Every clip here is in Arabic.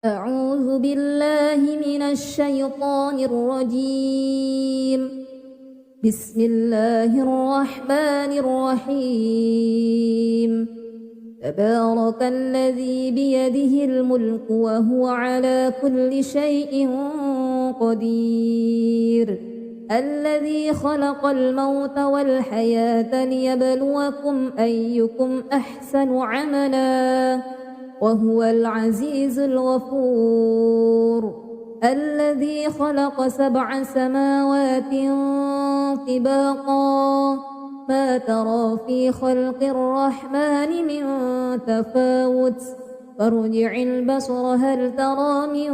أعوذ بالله من الشيطان الرجيم. بسم الله الرحمن الرحيم. تبارك الذي بيده الملك وهو على كل شيء قدير. الذي خلق الموت والحياة ليبلوكم أيكم أحسن عملا وهو العزيز الغفور. الذي خلق 7 سماوات طباقا ما ترى في خلق الرحمن من تفاوت فارجع البصر هل ترى من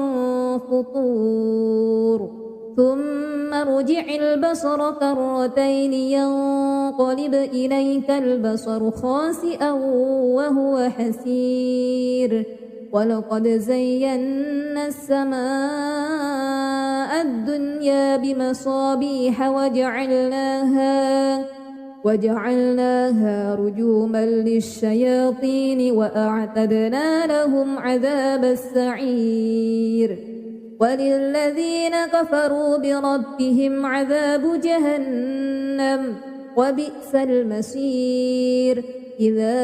فطور ثم ارجع البصر كرتين ينقلب إليك البصر خاسئا وهو حسير. ولقد زينا السماء الدنيا بمصابيح وجعلناها رجوما للشياطين وأعتدنا لهم عذاب السعير. وللذين كفروا بربهم عذاب جهنم وبئس المصير. إذا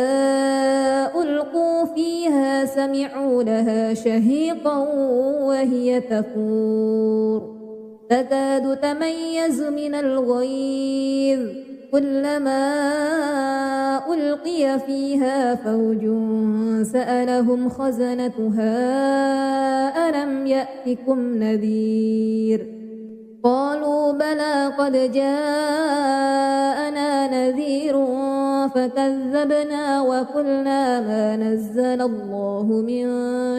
ألقوا فيها سمعوا لها شهيقا وهي تفور تكاد تميز من الغيظ كلما ألقي فيها فوج سألهم خزنتها ألم يأتكم نذير قالوا بلى قد جاءنا نذير فكذبنا وقلنا ما نزل الله من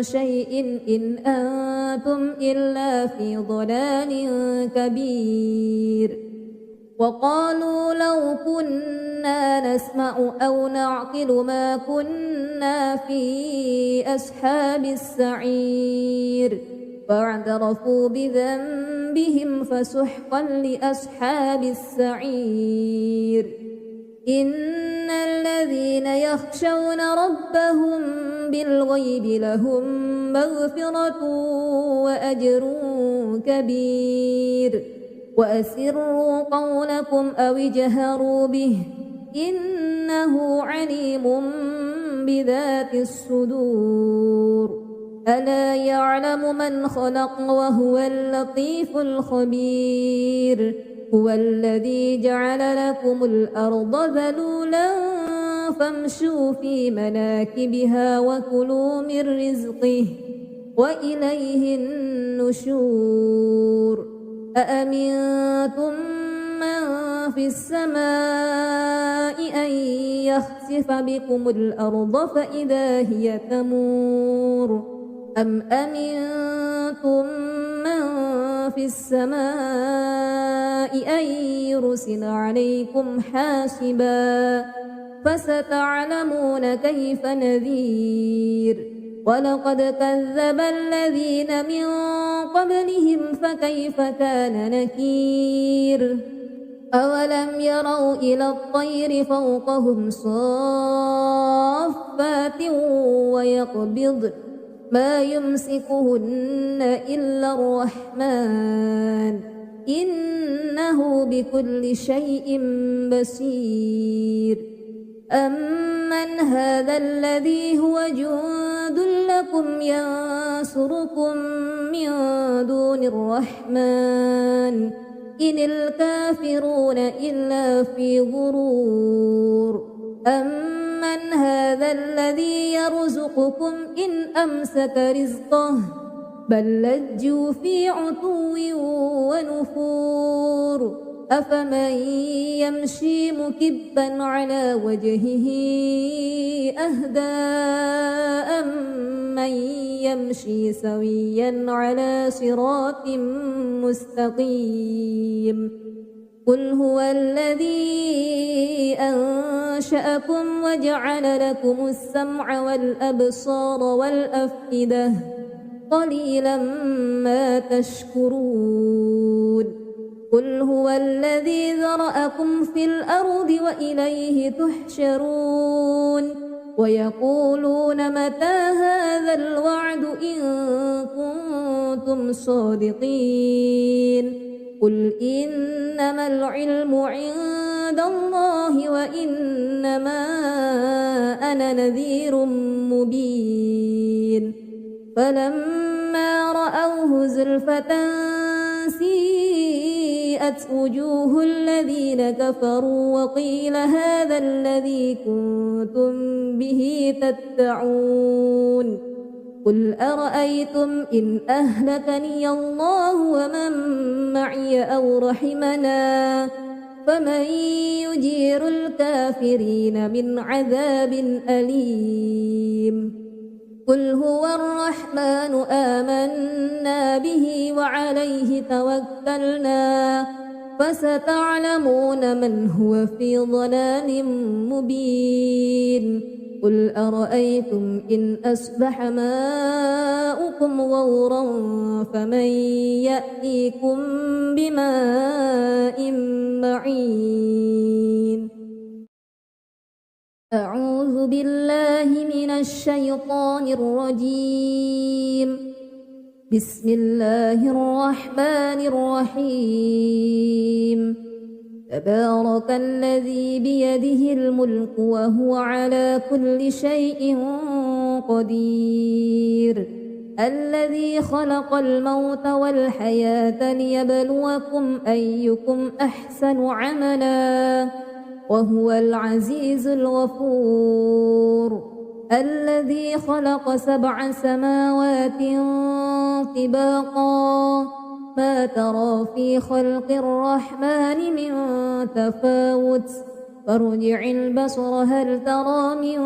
شيء إن أنتم إلا في ضلال كبير. وقالوا لو كنا نسمع أو نعقل ما كنا في أصحاب السعير فاعترفوا بذنبهم فسحقا لأصحاب السعير. إن الذين يخشون ربهم بالغيب لهم مغفرة وأجر كبير. وأسروا قولكم أو اجهروا به إنه عليم بذات الصدور. ألا يعلم من خلق وهو اللطيف الخبير. هو الذي جعل لكم الأرض ذلولا فامشوا في مناكبها وكلوا من رزقه وإليه النشور. أأمنتم من في السماء أن يخسف بكم الأرض فإذا هي تمور أم أمنتم من في السماء أن يرسل عليكم حاسبا فستعلمون كيف نذير. ولقد كذب الذين من قبلهم فكيف كان نكير. أولم يروا إلى الطير فوقهم صافات ويقبضن ما يمسكهن إلا الرحمن إنه بكل شيء بصير. أمن هذا الذي هو جند لكم ينصركم من دون الرحمن إن الكافرون إلا في غرور. أمن هذا الذي يرزقكم إن أمسك رزقه بل لجوا في عتو ونفور. أفمن يمشي مكبا على وجهه أهدى أمن يمشي سويا على صراط مستقيم. قل هو الذي أنشأكم وجعل لكم السمع والأبصار والأفئدة قليلا ما تشكرون. قل هو الذي ذرأكم في الأرض وإليه تحشرون. ويقولون متى هذا الوعد إن كنتم صادقين قل إنما العلم عند الله وإنما أنا نذير مبين فلما رأوه زلفة سيئت وجوه الذين كفروا وقيل هذا الذي كنتم به تدعون قل أرأيتم إن أهلكني الله ومن معي أو رحمنا فمن يجير الكافرين من عذاب أليم قل هو الرحمن آمنا به وعليه توكلنا فستعلمون من هو في ضلال مبين قل أرأيتم إن أصبح ماؤكم غورا فمن يأتيكم بماء معين أعوذ بالله من الشيطان الرجيم بسم الله الرحمن الرحيم تبارك الذي بيده الملك وهو على كل شيء قدير الذي خلق الموت والحياة ليبلوكم أيكم أحسن عملا وهو العزيز الغفور الذي خلق 7 سماوات طباقا ما ترى في خلق الرحمن من تفاوت فارجع البصر هل ترى من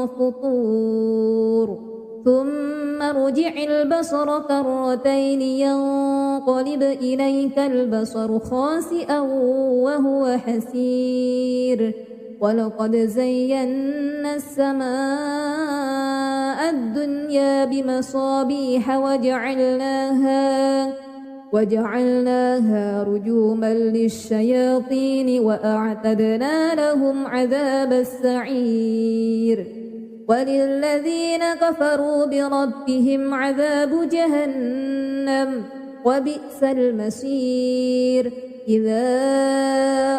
فطور ثم ارجع البصر كرتين ينقلب إليك البصر خاسئا وهو حسير ولقد زينا السماء الدنيا بمصابيح وجعلناها رجوما للشياطين وأعتدنا لهم عذاب السعير وللذين كفروا بربهم عذاب جهنم وبئس المصير إذا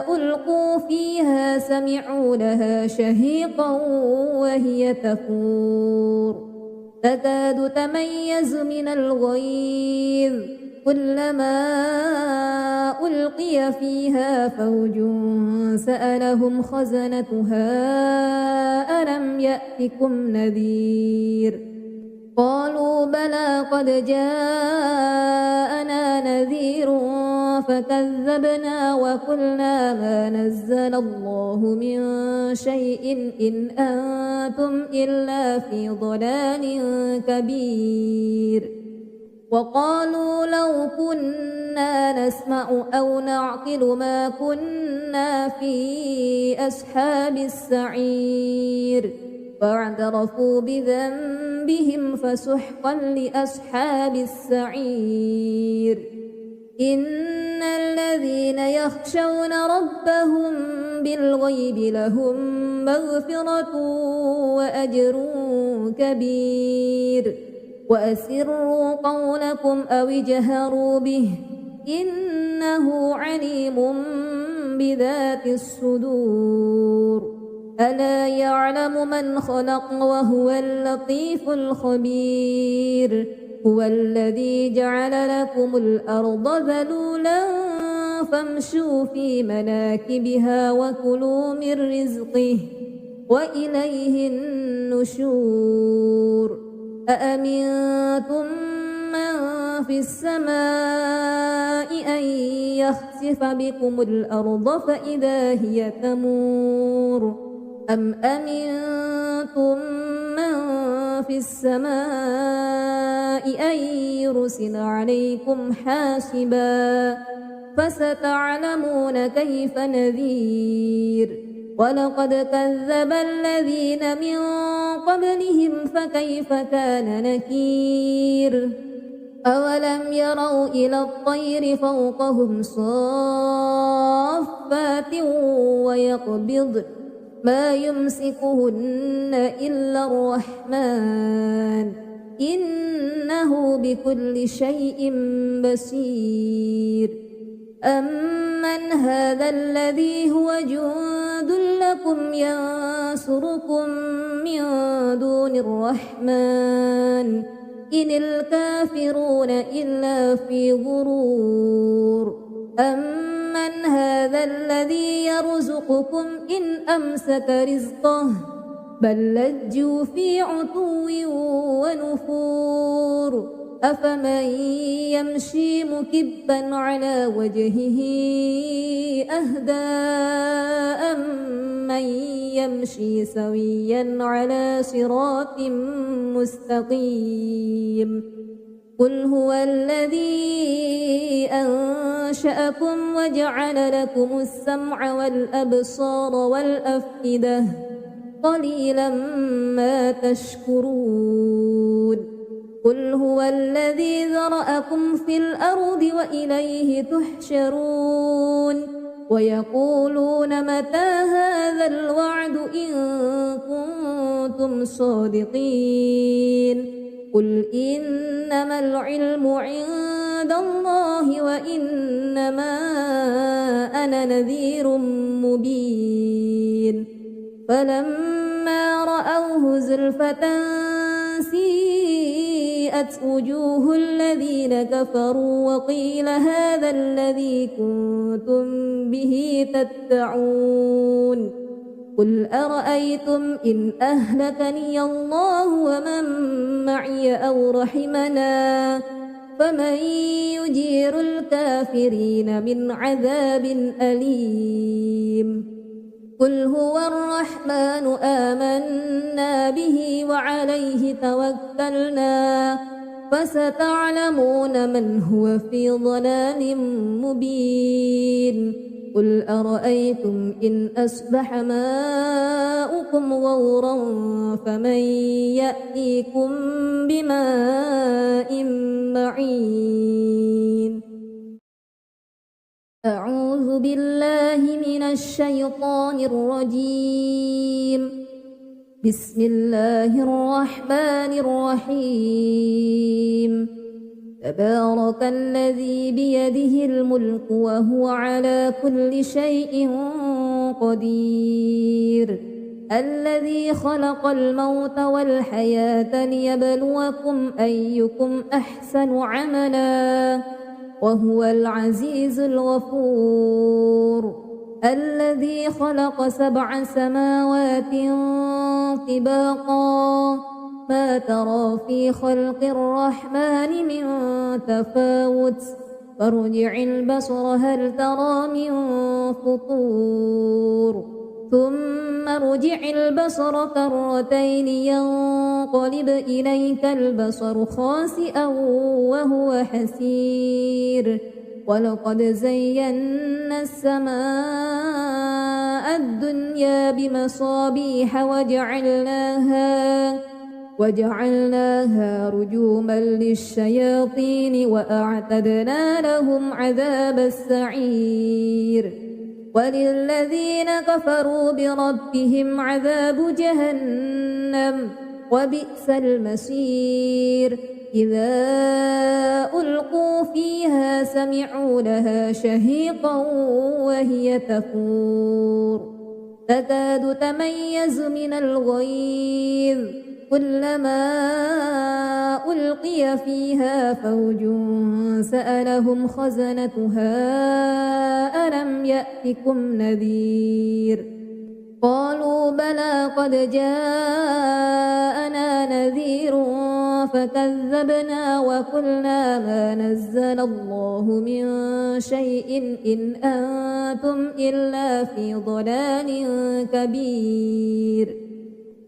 ألقوا فيها سمعوا لها شهيقا وهي تفور تكاد تميز من الغيظ كلما ألقي فيها فوج سألهم خزنتها ألم يأتكم نذير قالوا بلى قد جاءنا نذير فكذبنا وقلنا ما نزل الله من شيء إن أنتم إلا في ضلال كبير وقالوا لو كنا نسمع أو نعقل ما كنا في أصحاب السعير فاعترفوا بذنبهم فسحقا لأصحاب السعير إن الذين يخشون ربهم بالغيب لهم مغفرة وأجر كبير وأسروا قولكم أو اجهروا به إنه عليم بذات الصدور ألا يعلم من خلق وهو اللطيف الخبير هو الذي جعل لكم الأرض ذلولا فامشوا في مناكبها وكلوا من رزقه وإليه النشور أأمنتم من في السماء أن يخسف بكم الأرض فإذا هي تمور أم أمنتم من في السماء أن يرسل عليكم حاسبا فستعلمون كيف نذير ولقد كذب الذين من قبلهم فكيف كان نكير أولم يروا إلى الطير فوقهم صافات ما يمسكهن إلا الرحمن إنه بكل شيء بصير أمن هذا الذي هو جند لكم ينصركم من دون الرحمن إن الكافرون إلا في غرور أمن هذا الذي يرزقكم إن أمسك رزقه بل لجوا في عتو ونفور أفمن يمشي مكبا على وجهه أهدى أمن يمشي سويا على صراط مستقيم قل هو الذي أنشأكم وجعل لكم السمع والأبصار والأفئدة قليلا ما تشكرون قل هو الذي ذرأكم في الأرض وإليه تحشرون ويقولون متى هذا الوعد إن كنتم صادقين قل إنما العلم عند الله وإنما أنا نذير مبين فلما رأوه زلفة سيئت وجوه الذين كفروا وقيل هذا الذي كنتم به تدعون قل أرأيتم إن أهلكني الله ومن معي أو رحمنا فمن يجير الكافرين من عذاب أليم قل هو الرحمن آمنا به وعليه توكلنا فستعلمون من هو في ضلال مبين قل أرأيتم إن أصبح ماؤكم غورا فمن يأتيكم بماء معين أعوذ بالله من الشيطان الرجيم بسم الله الرحمن الرحيم تبارك الذي بيده الملك وهو على كل شيء قدير الذي خلق الموت والحياة ليبلوكم أيكم أحسن عملا وهو العزيز الغفور الذي خلق 7 سماوات طباقا ما ترى في خلق الرحمن من تفاوت فارجع البصر هل ترى من فطور ثم ارجع البصر كرتين ينقلب إليك البصر خاسئا وهو حسير ولقد زينا السماء الدنيا بمصابيح وجعلناها رجوما للشياطين وأعتدنا لهم عذاب السعير وللذين كفروا بربهم عذاب جهنم وبئس المصير إذا ألقوا فيها سمعوا لها شهيقا وهي تفور تكاد تميز من الغيظ كلما ألقي فيها فوج سألهم خزنتها ألم يأتكم نذير قالوا بلى قد جاءنا نذير فكذبنا وقلنا ما نزل الله من شيء إن أنتم إلا في ضلال كبير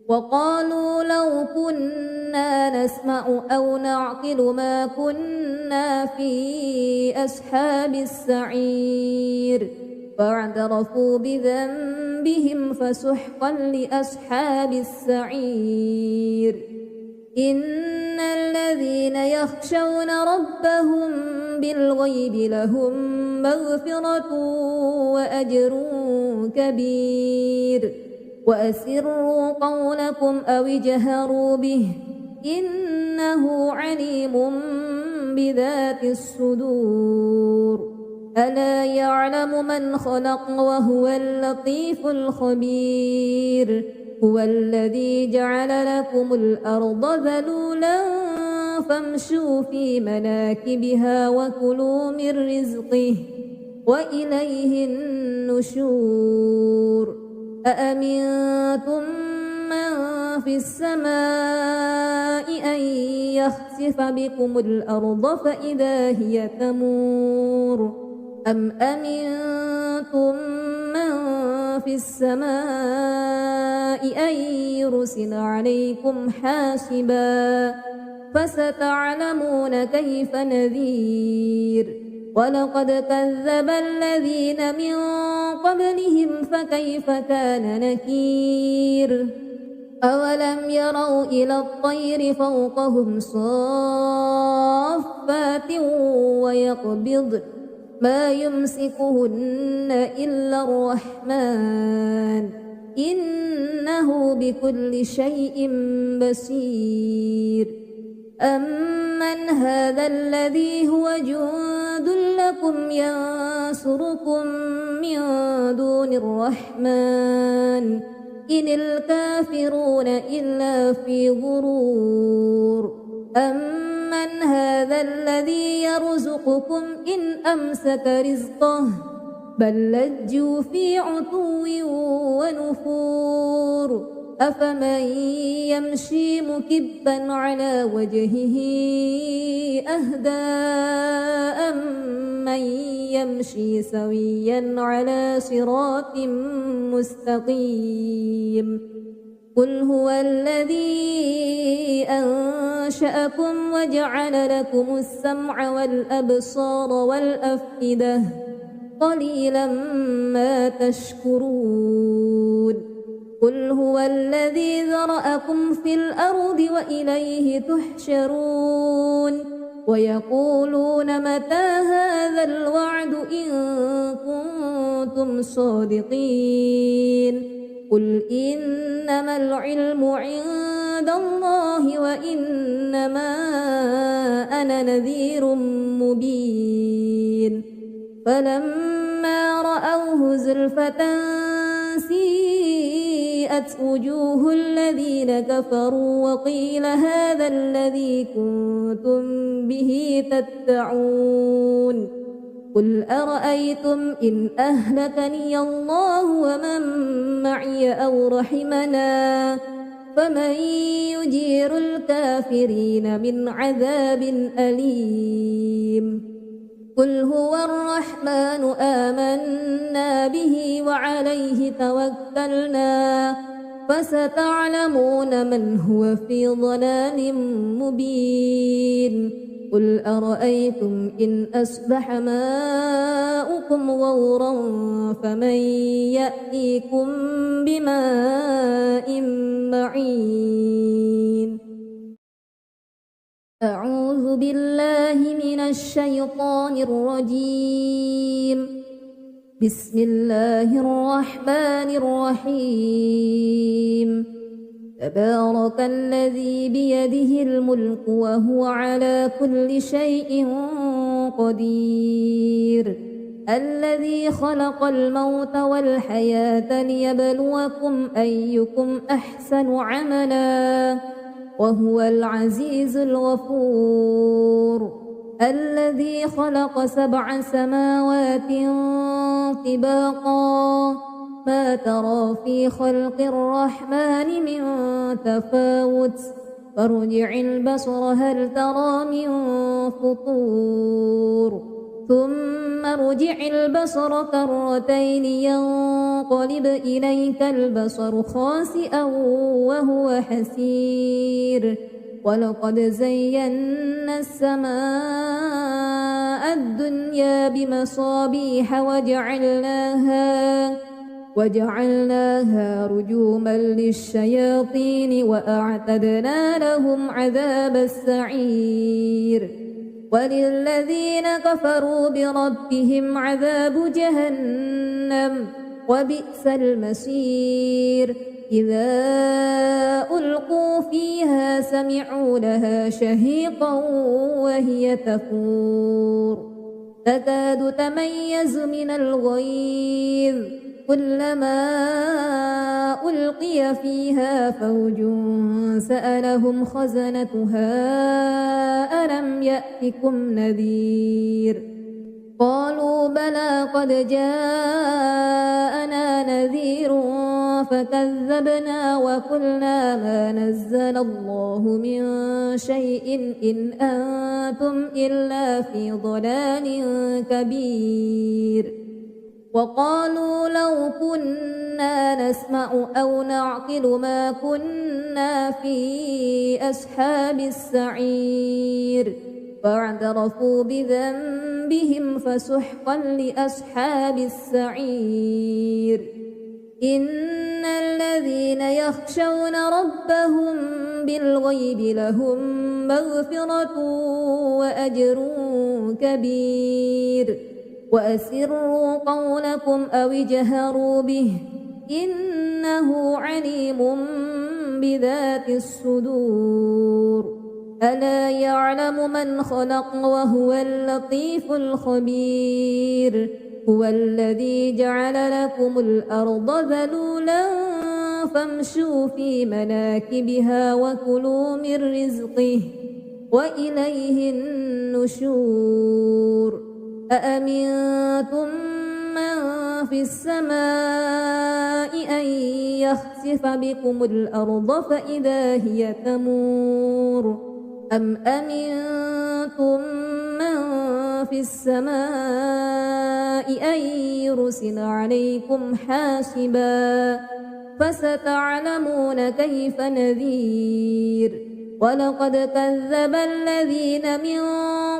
وقالوا لو كنا نسمع أو نعقل ما كنا في أصحاب السعير فاعترفوا بذنبهم فسحقا لأصحاب السعير إن الذين يخشون ربهم بالغيب لهم مغفرة وأجر كبير وأسروا قولكم أو اجهروا به إنه عليم بذات الصدور ألا يعلم من خلق وهو اللطيف الخبير هو الذي جعل لكم الأرض ذلولا فامشوا في مناكبها وكلوا من رزقه وإليه النشور أأمنتم من في السماء أن يخسف بكم الأرض فإذا هي تمور أم أمنتم من في السماء أن يرسل عليكم حاسبا فستعلمون كيف نذير ولقد كذب الذين من قبلهم فكيف كان نكير أولم يروا إلى الطير فوقهم صافات ويقبضن ما يمسكهن إلا الرحمن إنه بكل شيء بصير أمن هذا الذي هو جند لكم ينصركم من دون الرحمن إن الكافرون إلا في غرور أمن هذا الذي يرزقكم إن أمسك رزقه بل لجوا في عتو ونفور أفمن يمشي مكبا على وجهه أهدى أمن يمشي سويا على صراط مستقيم قل هو الذي أنشأكم وجعل لكم السمع والأبصار والأفئدة قليلا ما تشكرون قل هو الذي ذرأكم في الأرض وإليه تحشرون ويقولون متى هذا الوعد إن كنتم صادقين قل إنما العلم عند الله وإنما أنا نذير مبين فلما رأوه زلفة سيئت وجوه الذين كفروا وقيل هذا الذي كنتم به تدعون قل أرأيتم إن أهلكني الله ومن معي أو رحمنا فمن يجير الكافرين من عذاب أليم قل هو الرحمن آمنا به وعليه توكلنا فستعلمون من هو في ضلال مبين قل أرأيتم إن أصبح ماؤكم غورا فمن يأتيكم بماء معين أعوذ بالله من الشيطان الرجيم بسم الله الرحمن الرحيم تبارك الذي بيده الملك وهو على كل شيء قدير الذي خلق الموت والحياة ليبلوكم أيكم أحسن عملا وهو العزيز الغفور الذي خلق 7 سماوات طباقا ما ترى في خلق الرحمن من تفاوت فارجع البصر هل ترى من فطور ثم ارجع البصر كرتين ينقلب إليك البصر خاسئا وهو حسير ولقد زينا السماء الدنيا بمصابيح وجعلناها رجوما للشياطين وأعتدنا لهم عذاب السعير وللذين كفروا بربهم عذاب جهنم وبئس المصير إذا ألقوا فيها سمعوا لها شهيقا وهي تفور تكاد تميز من الغيظ كلما ألقي فيها فوج سألهم خزنتها ألم يأتكم نذير قالوا بلى قد جاءنا نذير فكذبنا وقلنا ما نزل الله من شيء إن أنتم إلا في ضلال كبير وقالوا لو كنا نسمع أو نعقل ما كنا في أصحاب السعير فاعترفوا بذنبهم فسحقا لأصحاب السعير إن الذين يخشون ربهم بالغيب لهم مغفرة وأجر كبير وأسروا قولكم أو اجهروا به إنه عليم بذات الصدور ألا يعلم من خلق وهو اللطيف الخبير هو الذي جعل لكم الأرض ذلولا فامشوا في مناكبها وكلوا من رزقه وإليه النشور أأمنتم من في السماء أن يخسف بكم الأرض فإذا هي تمور أم أمنتم من في السماء أن يرسل عليكم حاسبا فستعلمون كيف نذير ولقد كذب الذين من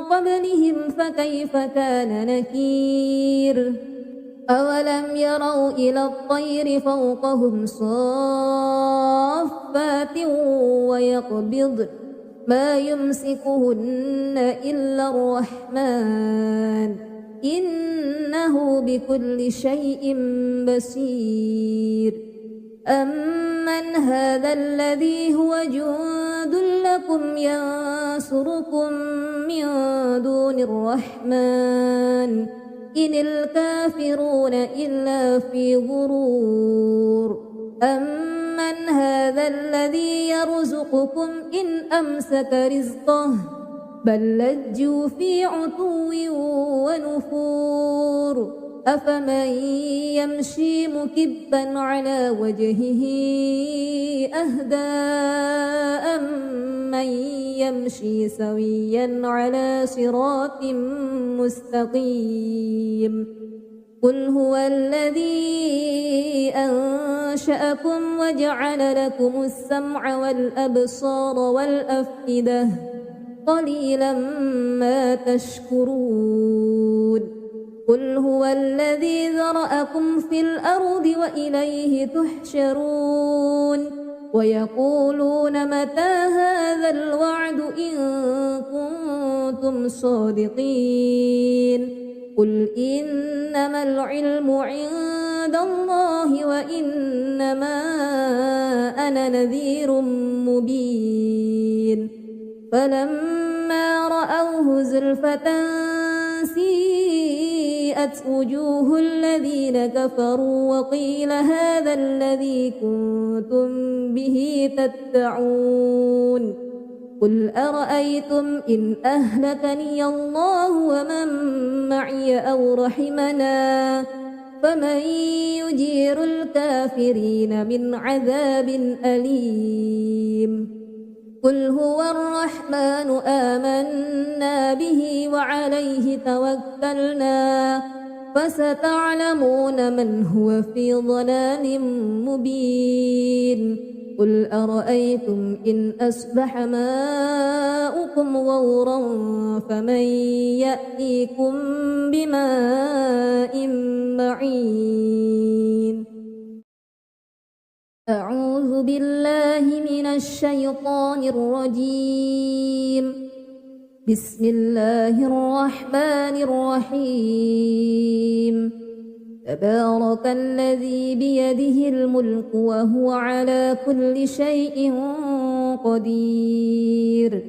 قبلهم فكيف كان نكير أولم يروا إلى الطير فوقهم صافات ويقبض ما يمسكهن إلا الرحمن إنه بكل شيء بصير أمن هذا الذي هو جند لكم ينصركم من دون الرحمن إن الكافرون إلا في غرور أمن هذا الذي يرزقكم إن أمسك رزقه بل لجوا في عتو ونفور أفمن يمشي مكبا على وجهه أهدى أمن يمشي سويا على صراط مستقيم قل هو الذي أنشأكم وجعل لكم السمع والأبصار والأفئدة قليلا ما تشكرون قل هو الذي ذرأكم في الأرض وإليه تحشرون ويقولون متى هذا الوعد إن كنتم صادقين قل إنما العلم عند الله وإنما أنا نذير مبين فلما رأوه زلفة سيئت وجوه الذين كفروا وقيل هذا الذي كنتم به تدعون قل أرأيتم إن أهلكني الله ومن معي أو رحمنا فمن يجير الكافرين من عذاب أليم قل هو الرحمن آمنا به وعليه توكلنا فستعلمون من هو في ضلال مبين قل أرأيتم إن أصبح ماؤكم غورا فمن يأتيكم بماء معين أعوذ بالله من الشيطان الرجيم بسم الله الرحمن الرحيم تبارك الذي بيده الملك وهو على كل شيء قدير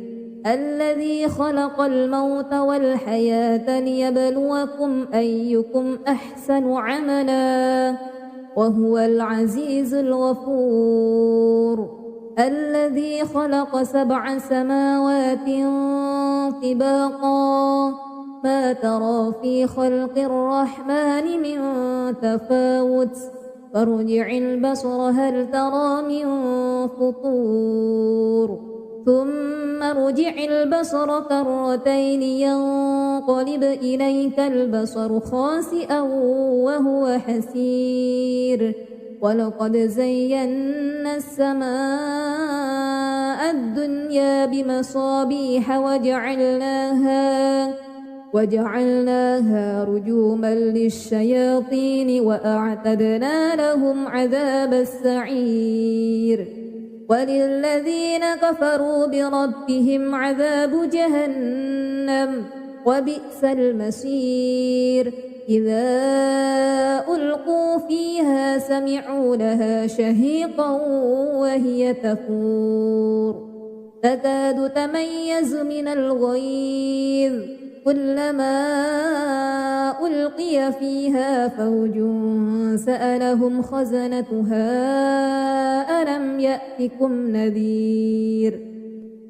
الذي خلق الموت والحياة ليبلوكم أيكم أحسن عملا وهو العزيز الغفور الذي خلق 7 سماوات طباقا ما ترى في خلق الرحمن من تفاوت فارجع البصر هل ترى من فطور ثم ارجع البصر كرتين ينقلب إليك البصر خاسئا وهو حسير ولقد زينا السماء الدنيا بمصابيح وجعلناها رجوما للشياطين وأعتدنا لهم عذاب السعير وللذين كفروا بربهم عذاب جهنم وبئس المصير إذا ألقوا فيها سمعوا لها شهيقا وهي تفور تكاد تميز من الغيظ كلما ألقي فيها فوج سألهم خزنتها ألم يأتكم نذير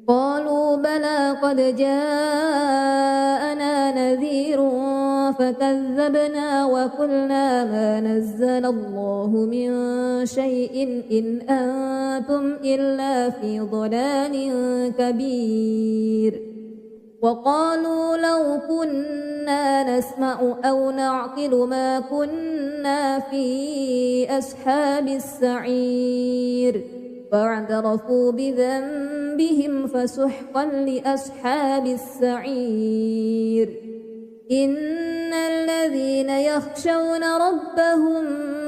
قالوا بلى قد جاءنا نذير فكذبنا وقلنا ما نزل الله من شيء إن أنتم إلا في ضلال كبير وقالوا لو كنا نسمع أو نعقل ما كنا في أصحاب السعير فاعترفوا بذنبهم فسحقا لأصحاب السعير إن الذين يخشون ربهم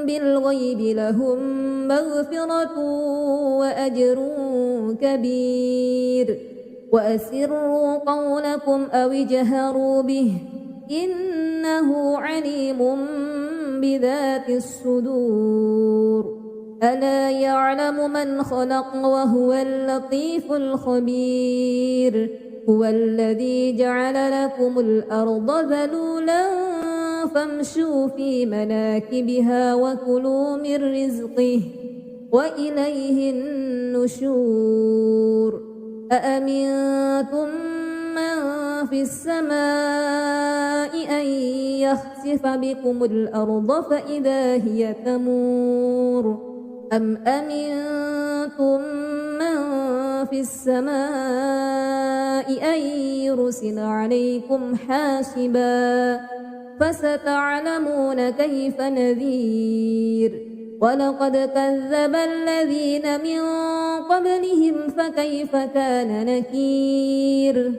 بالغيب لهم مغفرة وأجر كبير وأسروا قولكم أو اجهروا به إنه عليم بذات الصدور ألا يعلم من خلق وهو اللطيف الخبير هو الذي جعل لكم الأرض ذلولا فامشوا في مناكبها وكلوا من رزقه وإليه النشور أأمنتم من في السماء أن يخسف بكم الأرض فإذا هي تمور أم أمنتم من في السماء أن يرسل عليكم حاسبا فستعلمون كيف نذير ولقد كذب الذين من قبلهم فكيف كان نكير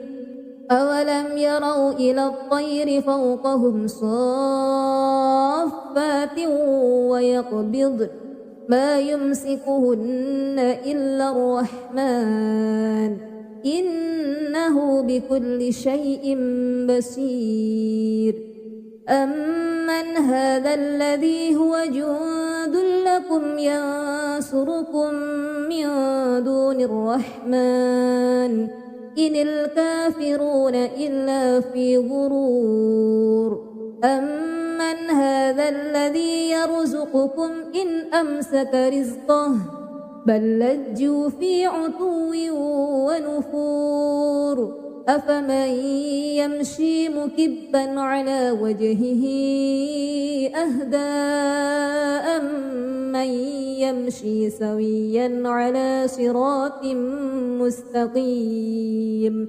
أولم يروا إلى الطير فوقهم صافات ويقبضن ما يمسكهن إلا الرحمن إنه بكل شيء بصير أمن هذا الذي هو جند لكم ينصركم من دون الرحمن إن الكافرون إلا في غرور أمن هذا الذي يرزقكم إن أمسك رزقه بل لجوا في عتو ونفور أفمن يمشي مكبا على وجهه أهدى أمن يمشي سويا على صراط مستقيم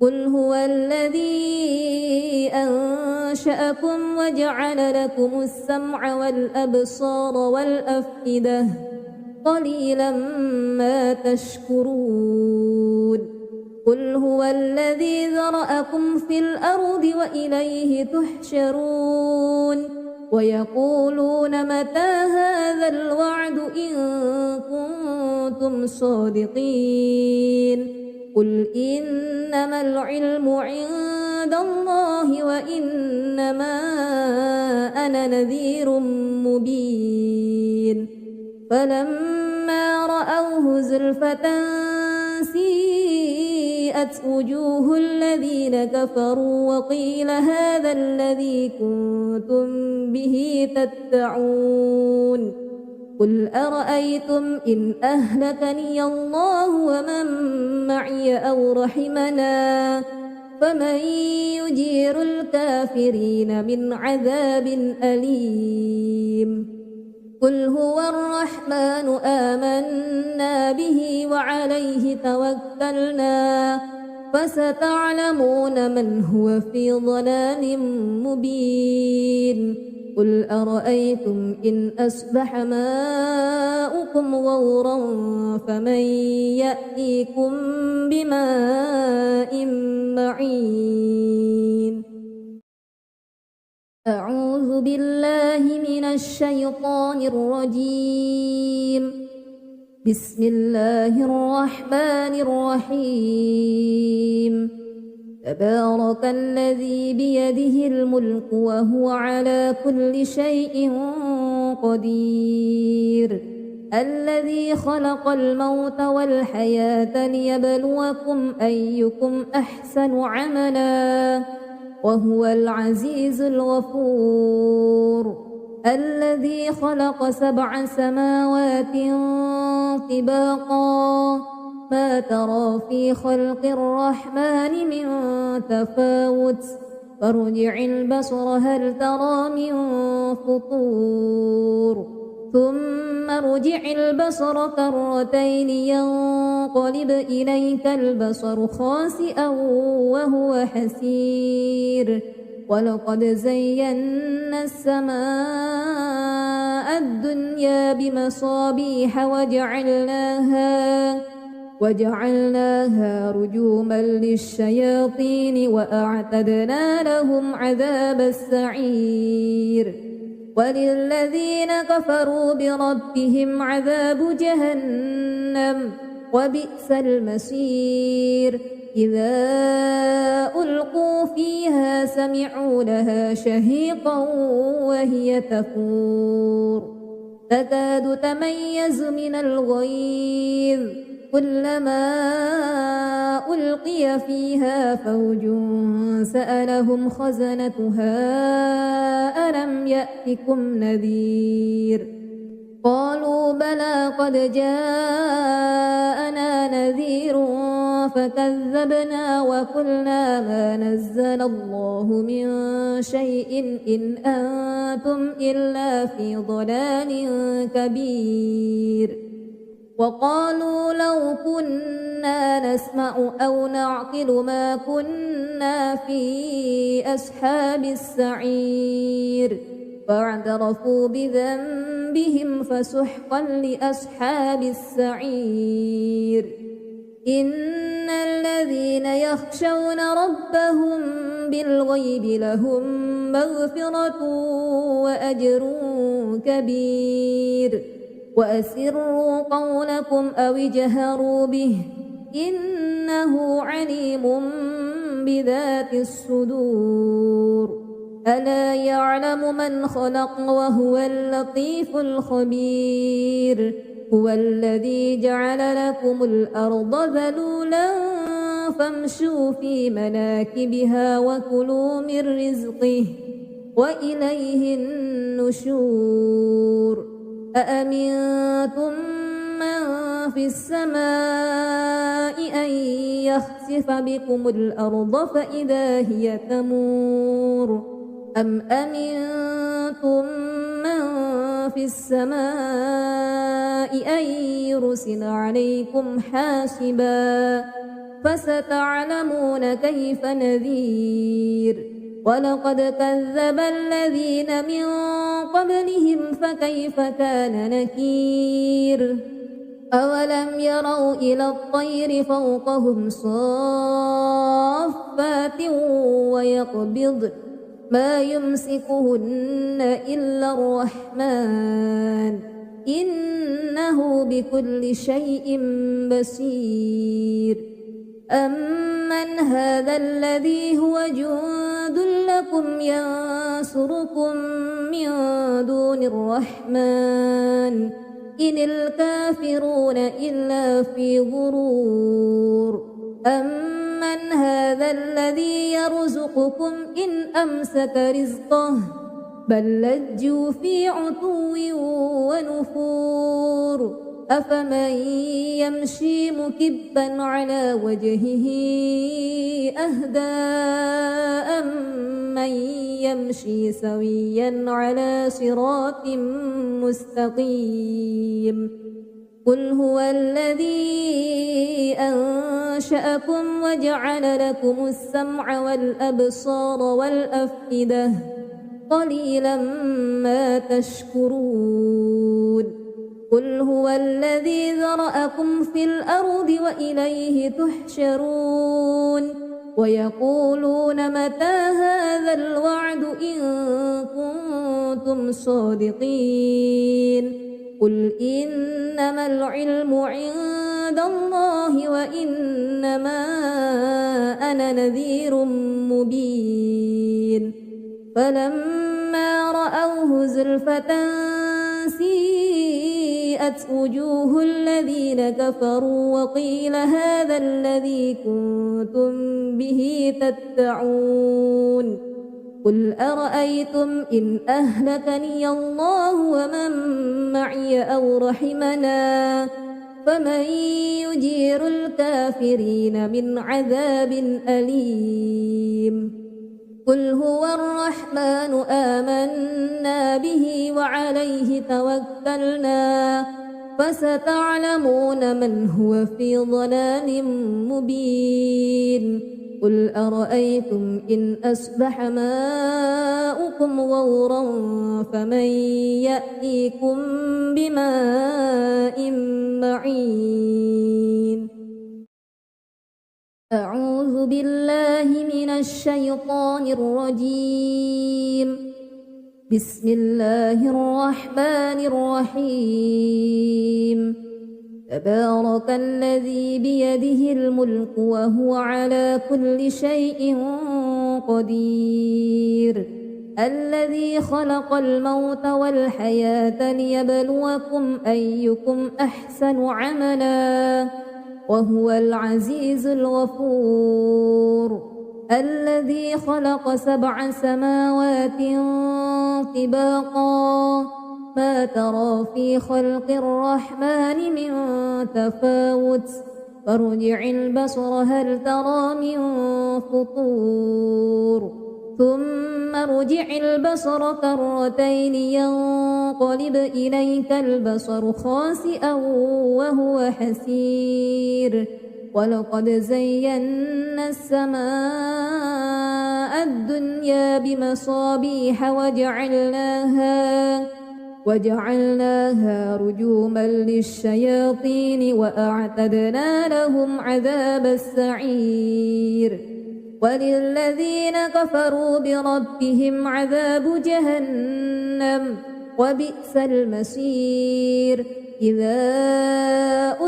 قل هو الذي أنشأكم وجعل لكم السمع والأبصار والأفئدة قليلا ما تشكرون قل هو الذي ذرأكم في الأرض وإليه تحشرون ويقولون متى هذا الوعد إن كنتم صادقين قل إنما العلم عند عند الله وإنما أنا نذير مبين فلما رأوه زلفة سيئت وجوه الذين كفروا وقيل هذا الذي كنتم به تدعون قل أرأيتم إن أهلكني الله ومن معي أو رحمنا فمن يجير الكافرين من عذاب أليم قل هو الرحمن آمنا به وعليه توكلنا فستعلمون من هو في ضلال مبين قل أرأيتم إن أصبح ماؤكم غورا فمن يأتيكم بماء معين أعوذ بالله من الشيطان الرجيم بسم الله الرحمن الرحيم تبارك الذي بيده الملك وهو على كل شيء قدير الذي خلق الموت والحياة ليبلوكم أيكم أحسن عملا وهو العزيز الغفور الذي خلق 7 سماوات طباقا ما ترى في خلق الرحمن من تفاوت فارجع البصر هل ترى من فطور ثم ارجع البصر كرتين ينقلب إليك البصر خاسئا وهو حسير ولقد زينا السماء الدنيا بمصابيح وجعلناها رجوما للشياطين وأعتدنا لهم عذاب السعير وللذين كفروا بربهم عذاب جهنم وبئس المصير إذا ألقوا فيها سمعوا لها شهيقا وهي تفور تكاد تميز من الغيظ كلما ألقي فيها فوج سألهم خزنتها ألم يأتكم نذير قالوا بلى قد جاءنا نذير فكذبنا وقلنا ما نزل الله من شيء إن أنتم إلا في ضلال كبير وقالوا لو كنا نسمع أو نعقل ما كنا في أصحاب السعير فاعترفوا بذنبهم فسحقا لأصحاب السعير إن الذين يخشون ربهم بالغيب لهم مغفرة وأجر كبير وأسروا قولكم أو اجهروا به إنه عليم بذات الصدور ألا يعلم من خلق وهو اللطيف الخبير هو الذي جعل لكم الأرض ذلولا فامشوا في مناكبها وكلوا من رزقه وإليه النشور أأمنتم من في السماء أن يخسف بكم الأرض فإذا هي تمور أم أمنتم من في السماء أن يرسل عليكم حاسبا فستعلمون كيف نذير ولقد كذب الذين من قبلهم فكيف كان نكير أولم يروا إلى الطير فوقهم صافات ويقبض ما يمسكهن إلا الرحمن إنه بكل شيء بصير أمن هذا الذي هو جند لكم ينصركم من دون الرحمن إن الكافرون إلا في غرور أمن هذا الذي يرزقكم إن أمسك رزقه بل لجوا في عتو ونفور أفمن يمشي مكبا على وجهه أهدى أمن يمشي سويا على صراط مستقيم قل هو الذي أنشأكم وجعل لكم السمع والأبصار والأفئدة قليلا ما تشكرون قل هو الذي ذرأكم في الأرض وإليه تحشرون ويقولون متى هذا الوعد إن كنتم صادقين قل إنما العلم عند الله وإنما أنا نذير مبين فلما رأوه زلفة سيئت وجوه الذين كفروا وقيل هذا الذي كنتم به تدعون قل أرأيتم إن أهلكني الله ومن معي أو رحمنا فمن يجير الكافرين من عذاب أليم قل هو الرحمن آمنا به وعليه توكلنا فستعلمون من هو في ضلال مبين قل أرأيتم إن أصبح ماؤكم غورا فمن يأتيكم بماء معين أعوذ بالله من الشيطان الرجيم بسم الله الرحمن الرحيم تبارك الذي بيده الملك وهو على كل شيء قدير الذي خلق الموت والحياة ليبلوكم أيكم أحسن عملا وهو العزيز الغفور الذي خلق 7 سماوات طباقا ما ترى في خلق الرحمن من تفاوت فارجع البصر هل ترى من فطور ثم ارجع البصر كرتين ينقلب إليك البصر خاسئا وهو حسير ولقد زينا السماء الدنيا بمصابيح وجعلناها رجوما للشياطين وأعتدنا لهم عذاب السعير وللذين كفروا بربهم عذاب جهنم وبئس المصير إذا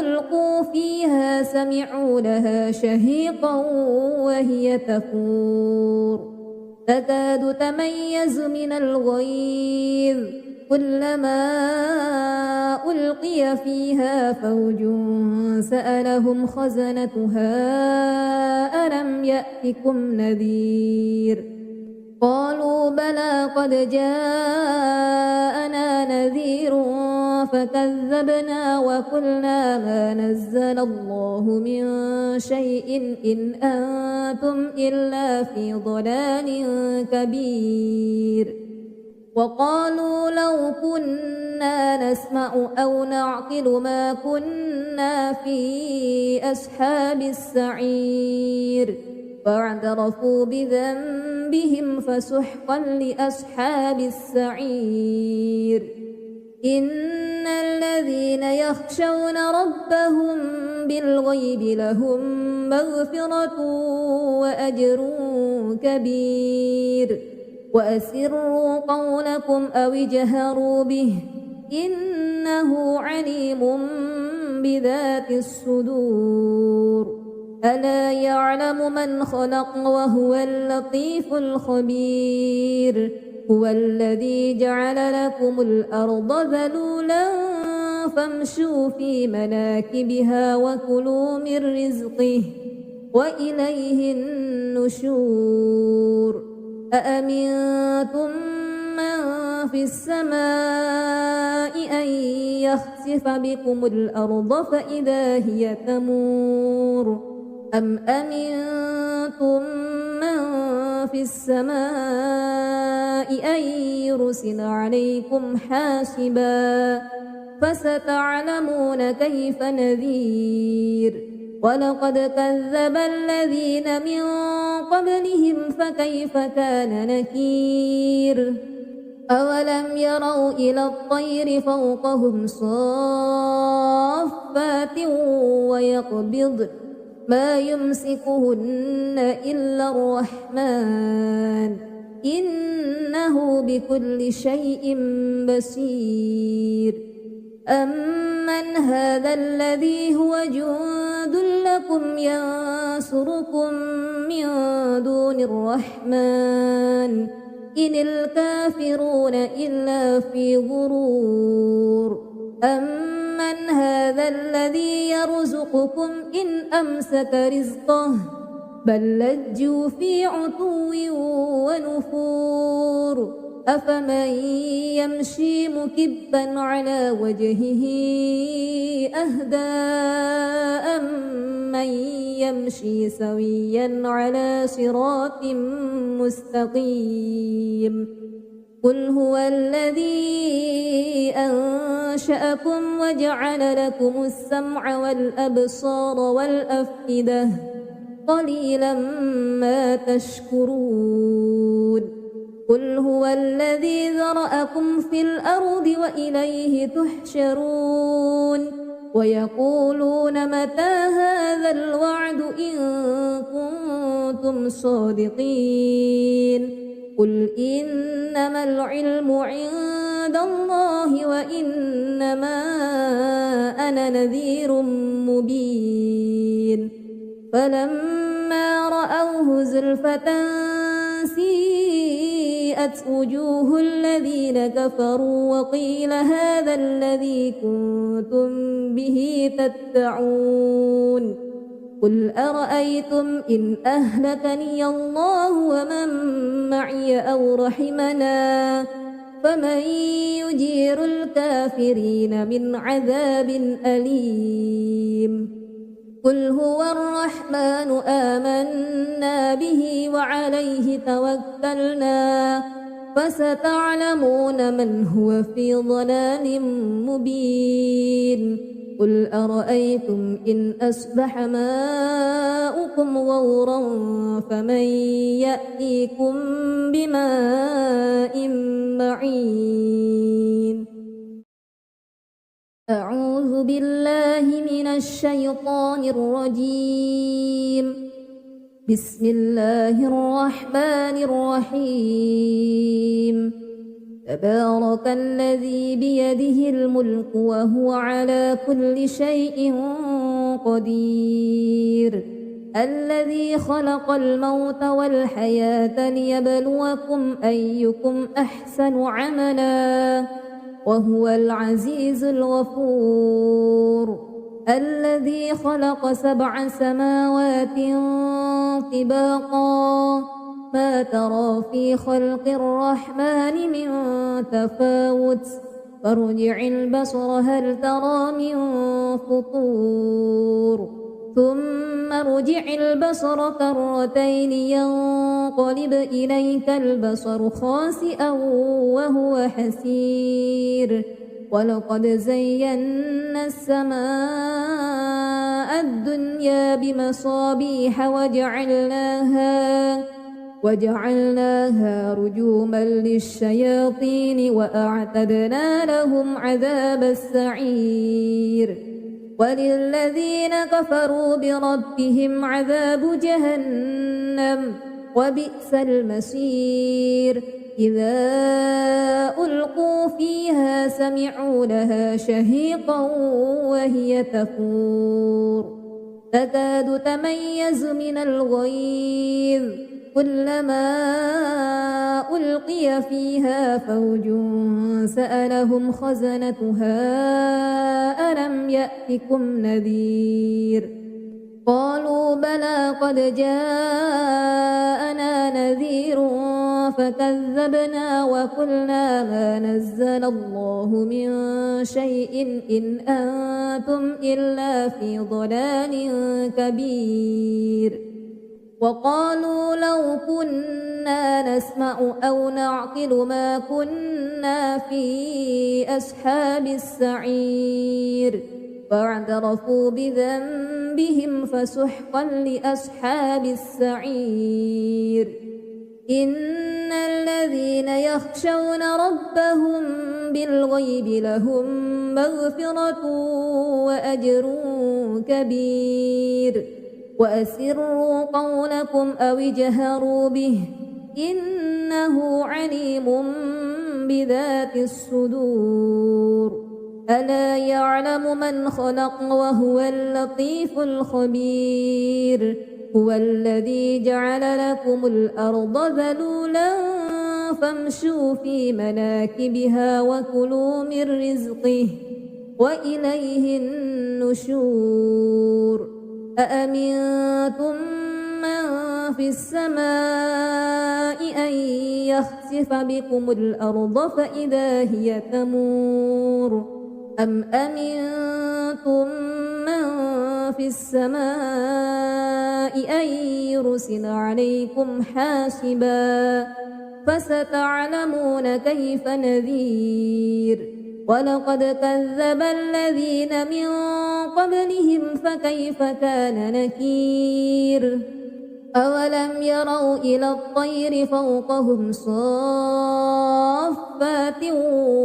ألقوا فيها سمعوا لها شهيقا وهي تفور تكاد تميز من الغيظ كلما ألقي فيها فوج سألهم خزنتها ألم يأتكم نذير قالوا بلى قد جاءنا نذير فكذبنا وقلنا ما نزل الله من شيء إن أنتم إلا في ضلال كبير وقالوا لو كنا نسمع أو نعقل ما كنا في أصحاب السعير فاعترفوا بذنبهم فسحقا لأصحاب السعير إن الذين يخشون ربهم بالغيب لهم مغفرة وأجر كبير وأسروا قولكم أو اجهروا به إنه عليم بذات الصدور ألا يعلم من خلق وهو اللطيف الخبير هو الذي جعل لكم الأرض ذلولا فامشوا في مناكبها وكلوا من رزقه وإليه النشور أأمنتم من في السماء أن يخسف بكم الأرض فإذا هي تمور أم أمنتم من في السماء أن يرسل عليكم حاسبا فستعلمون كيف نذير ولقد كذب الذين من قبلهم فكيف كان نكير أولم يروا إلى الطير فوقهم صافات ويقبضن ما يمسكهن إلا الرحمن إنه بكل شيء بصير أمن هذا الذي هو جند لكم ينصركم من دون الرحمن إن الكافرون إلا في غرور أمن هذا الذي يرزقكم إن أمسك رزقه بل لجوا في عتو ونفور أفمن يمشي مكبا على وجهه أهدى أمن يمشي سويا على صراط مستقيم قل هو الذي أنشأكم وجعل لكم السمع والأبصار والأفئدة قليلا ما تشكرون قل هو الذي ذرأكم في الأرض وإليه تحشرون ويقولون متى هذا الوعد إن كنتم صادقين قل إنما العلم عند الله وإنما أنا نذير مبين فلما رأوه زلفة سيئت وجوه الذين كفروا وقيل هذا الذي كنتم به تدعون قل أرأيتم إن أهلكني الله ومن معي أو رحمنا فمن يجير الكافرين من عذاب أليم قل هو الرحمن آمنا به وعليه توكلنا فستعلمون من هو في ضلال مبين قل أرأيتم إن أصبح ماؤكم غورا فمن يأتيكم بماء معين أعوذ بالله من الشيطان الرجيم بسم الله الرحمن الرحيم تبارك الذي بيده الملك وهو على كل شيء قدير الذي خلق الموت والحياة ليبلوكم أيكم أحسن عملا وهو العزيز الغفور الذي خلق 7 سماوات طباقا ما ترى في خلق الرحمن من تفاوت فارجع البصر هل ترى من فطور ثم ارجع البصر كرتين ينقلب إليك البصر خاسئا وهو حسير ولقد زينا السماء الدنيا بمصابيح وجعلناها رجوما للشياطين وأعتدنا لهم عذاب السعير وللذين كفروا بربهم عذاب جهنم وبئس المصير إذا ألقوا فيها سمعوا لها شهيقا وهي تفور تكاد تميز من الغيظ كلما ألقي فيها فوج سألهم خزنتها ألم يأتكم نذير قالوا بلى قد جاءنا نذير فكذبنا وقلنا ما نزل الله من شيء إن أنتم إلا في ضلال كبير وقالوا لو كنا نسمع أو نعقل ما كنا في أصحاب السعير فاعترفوا بذنبهم فسحقا لأصحاب السعير إن الذين يخشون ربهم بالغيب لهم مغفرة وأجر كبير وأسروا قولكم أو اجهروا به إنه عليم بذات الصدور ألا يعلم من خلق وهو اللطيف الخبير هو الذي جعل لكم الأرض ذلولا فامشوا في مناكبها وكلوا من رزقه وإليه النشور أأمنتم من في السماء أن يخسف بكم الأرض فإذا هي تمور أم أمنتم من في السماء أن يرسل عليكم حاسبا فستعلمون كيف نذير ولقد كذب الذين من قبلهم فكيف كان نكير أولم يروا إلى الطير فوقهم صافات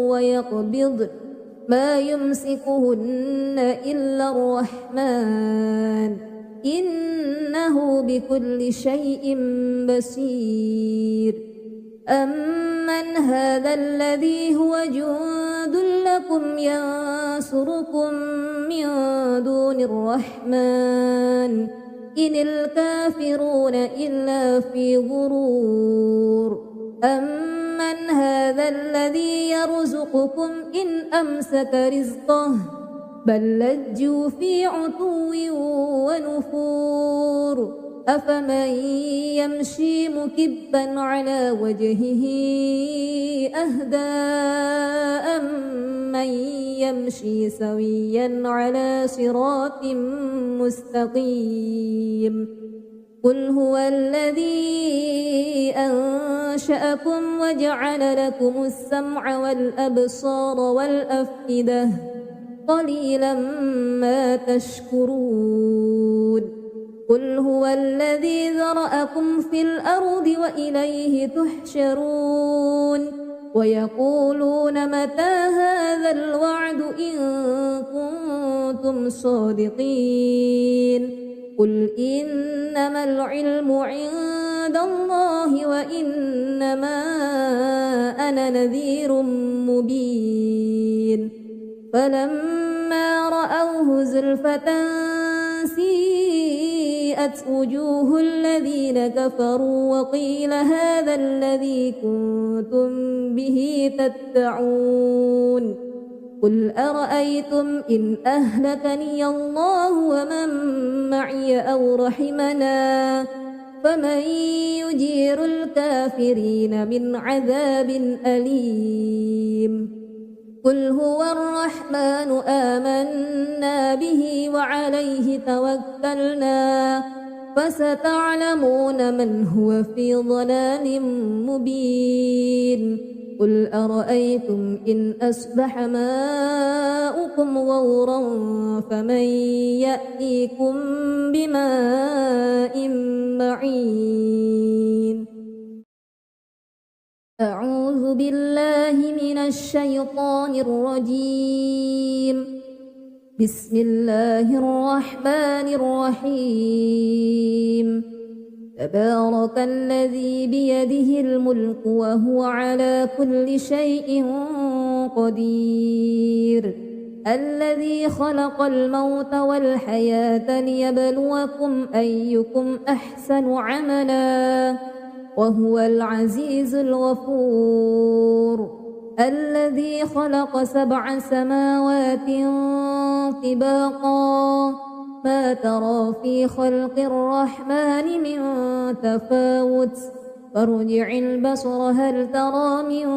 ويقبض ما يمسكهن إلا الرحمن إنه بكل شيء بصير أمن هذا الذي هو جند لكم ينصركم من دون الرحمن إن الكافرون إلا في غرور أمن هذا الذي يرزقكم إن أمسك رزقه بل لجوا في عتو ونفور أفمن يمشي مكبا على وجهه أهدى أمن يمشي سويا على صراط مستقيم قل هو الذي أنشأكم وجعل لكم السمع والأبصار والأفئدة قليلا ما تشكرون قل هو الذي ذرأكم في الأرض وإليه تحشرون ويقولون متى هذا الوعد إن كنتم صادقين قل إنما العلم عند الله وإنما أنا نذير مبين فلما رأوه زلفة سيئت وجوه الذين كفروا وقيل هذا الذي كنتم به تدعون قل أرأيتم إن أهلكني الله ومن معي أو رحمنا فمن يجير الكافرين من عذاب أليم قل هو الرحمن آمنا به وعليه توكلنا فستعلمون من هو في ضلال مبين قل أرأيتم إن أصبح ماؤكم غورا فمن يأتيكم بماء معين أعوذ بالله من الشيطان الرجيم بسم الله الرحمن الرحيم تبارك الذي بيده الملك وهو على كل شيء قدير الذي خلق الموت والحياة ليبلوكم أيكم أحسن عملا وهو العزيز الغفور الذي خلق 7 سماوات طباقا ما ترى في خلق الرحمن من تفاوت فارجع البصر هل ترى من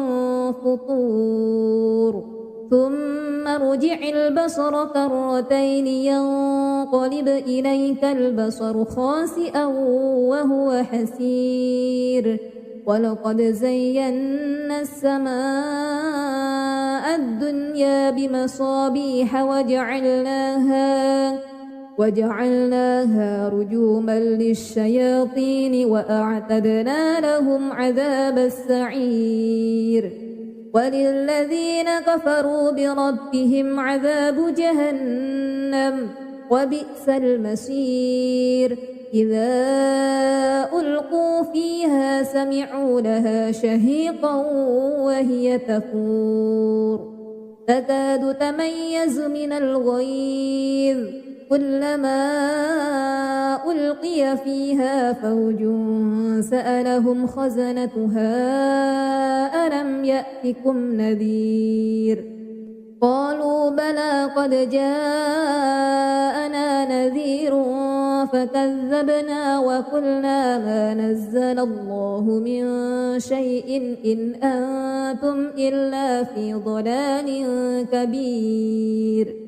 فطور ثم ارجع البصر كرتين ينقلب إليك البصر خاسئا وهو حسير ولقد زينا السماء الدنيا بمصابيح وجعلناها رجوما للشياطين وأعتدنا لهم عذاب السعير وللذين كفروا بربهم عذاب جهنم وبئس المصير إذا ألقوا فيها سمعوا لها شهيقا وهي تفور تكاد تميز من الغيظ كلما ألقي فيها فوج سألهم خزنتها ألم يأتكم نذير قالوا بلى قد جاءنا نذير فكذبنا وقلنا ما نزل الله من شيء إن أنتم إلا في ضلال كبير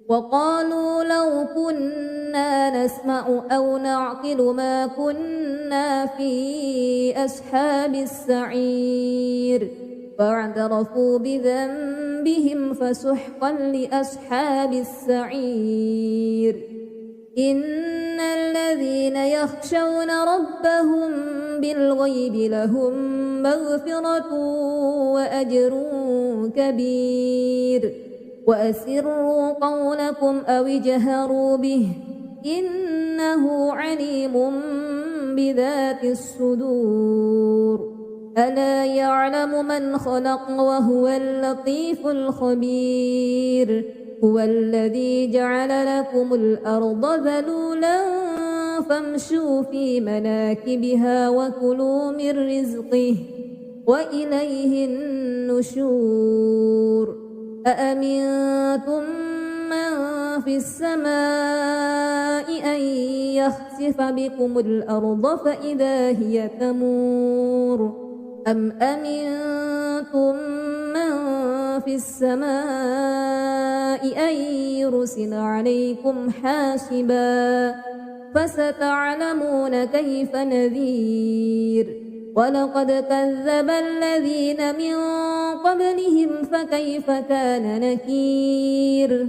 وقالوا لو كنا نسمع أو نعقل ما كنا في أصحاب السعير فاعترفوا بذنبهم فسحقا لأصحاب السعير إن الذين يخشون ربهم بالغيب لهم مغفرة وأجر كبير وأسروا قولكم أو اجهروا به إنه عليم بذات الصدور ألا يعلم من خلق وهو اللطيف الخبير هو الذي جعل لكم الأرض ذلولا فامشوا في مناكبها وكلوا من رزقه وإليه النشور أأمنتم من في السماء أن يخسف بكم الأرض فإذا هي تمور أم أمنتم من في السماء أن يرسل عليكم حاسبا فستعلمون كيف نذير ولقد كذب الذين من قبلهم فكيف كان نكير